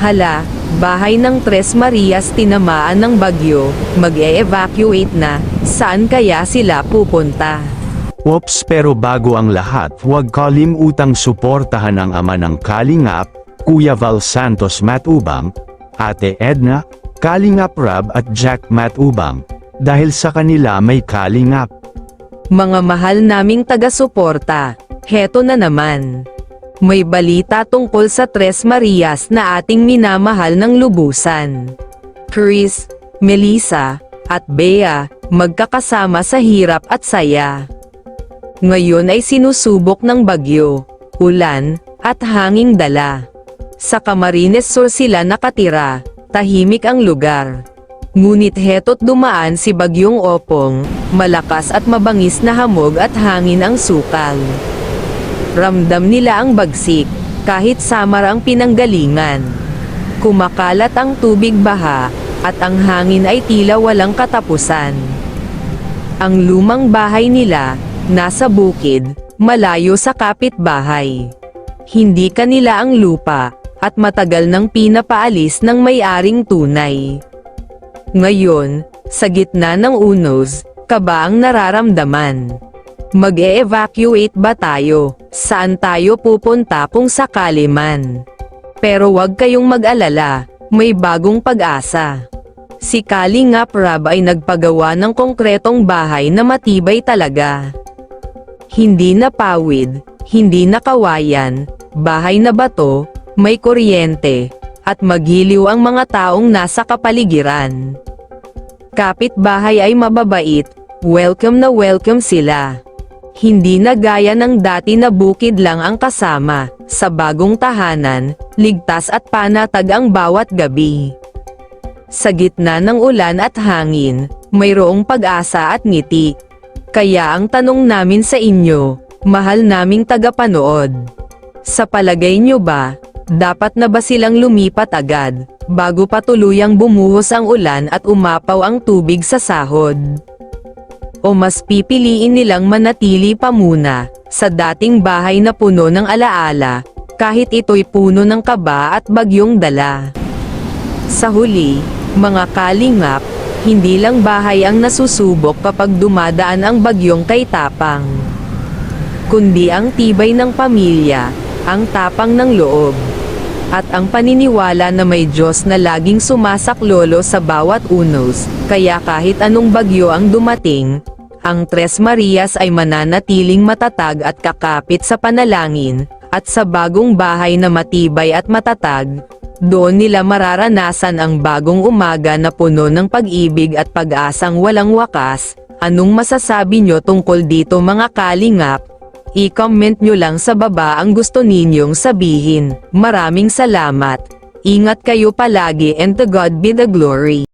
Hala, bahay ng Tres Marias tinamaan ng bagyo, mag-e-evacuate na, saan kaya sila pupunta? Oops, pero bago ang lahat, huwag kalimutang suportahan ang ama ng Kalingap, Kuya Val Santos Matubang, Ate Edna, Kalingap Rab at Jack Matubang, dahil sa kanila may Kalingap. Mga mahal naming taga-suporta, heto na naman. May balita tungkol sa Tres Marias na ating minamahal ng lubusan. Chris, Melissa, at Bea, magkakasama sa hirap at saya. Ngayon ay sinusubok ng bagyo, ulan, at hanging dala. Sa Camarines Sur sila nakatira, tahimik ang lugar. Ngunit heto't dumaan si Bagyong Opong, malakas at mabangis na hamog at hangin ang sukal. Ramdam nila ang bagsik, kahit samar ang pinanggalingan. Kumakalat ang tubig baha, at ang hangin ay tila walang katapusan. Ang lumang bahay nila, nasa bukid, malayo sa kapitbahay. Hindi kanila ang lupa, at matagal nang pinapaalis ng may-aring tunay. Ngayon, sa gitna ng unos, kaba ang nararamdaman. Mag-e-evacuate ba tayo? Saan tayo pupunta kung sakali man? Pero wag kayong mag-alala, may bagong pag-asa. Si Kalingap Rab ay nagpagawa ng konkretong bahay na matibay talaga. Hindi na pawid, hindi na kawayan, bahay na bato, may kuryente, at maghiliw ang mga taong nasa kapaligiran. Kapitbahay ay mababait, welcome na welcome sila. Hindi na gaya ng dati na bukid lang ang kasama, sa bagong tahanan, ligtas at panatag ang bawat gabi. Sa gitna ng ulan at hangin, mayroong pag-asa at ngiti. Kaya ang tanong namin sa inyo, mahal naming tagapanood. Sa palagay nyo ba, dapat na ba silang lumipat agad, bago pa tuluyang bumuhos ang ulan at umapaw ang tubig sa sahod? O mas pipiliin nilang manatili pa muna, sa dating bahay na puno ng alaala, kahit ito'y puno ng kaba at bagyong dala? Sa huli, mga kalingap, hindi lang bahay ang nasusubok kapag dumadaan ang bagyong kay tapang, kundi ang tibay ng pamilya, ang tapang ng loob, at ang paniniwala na may Diyos na laging sumasaklolo sa bawat unos. Kaya kahit anong bagyo ang dumating, ang Tres Marias ay mananatiling matatag at kakapit sa panalangin, at sa bagong bahay na matibay at matatag, doon nila mararanasan ang bagong umaga na puno ng pag-ibig at pag-asang walang wakas. Anong masasabi nyo tungkol dito mga kalingap? I-comment nyo lang sa baba ang gusto ninyong sabihin. Maraming salamat. Ingat kayo palagi and to God be the glory.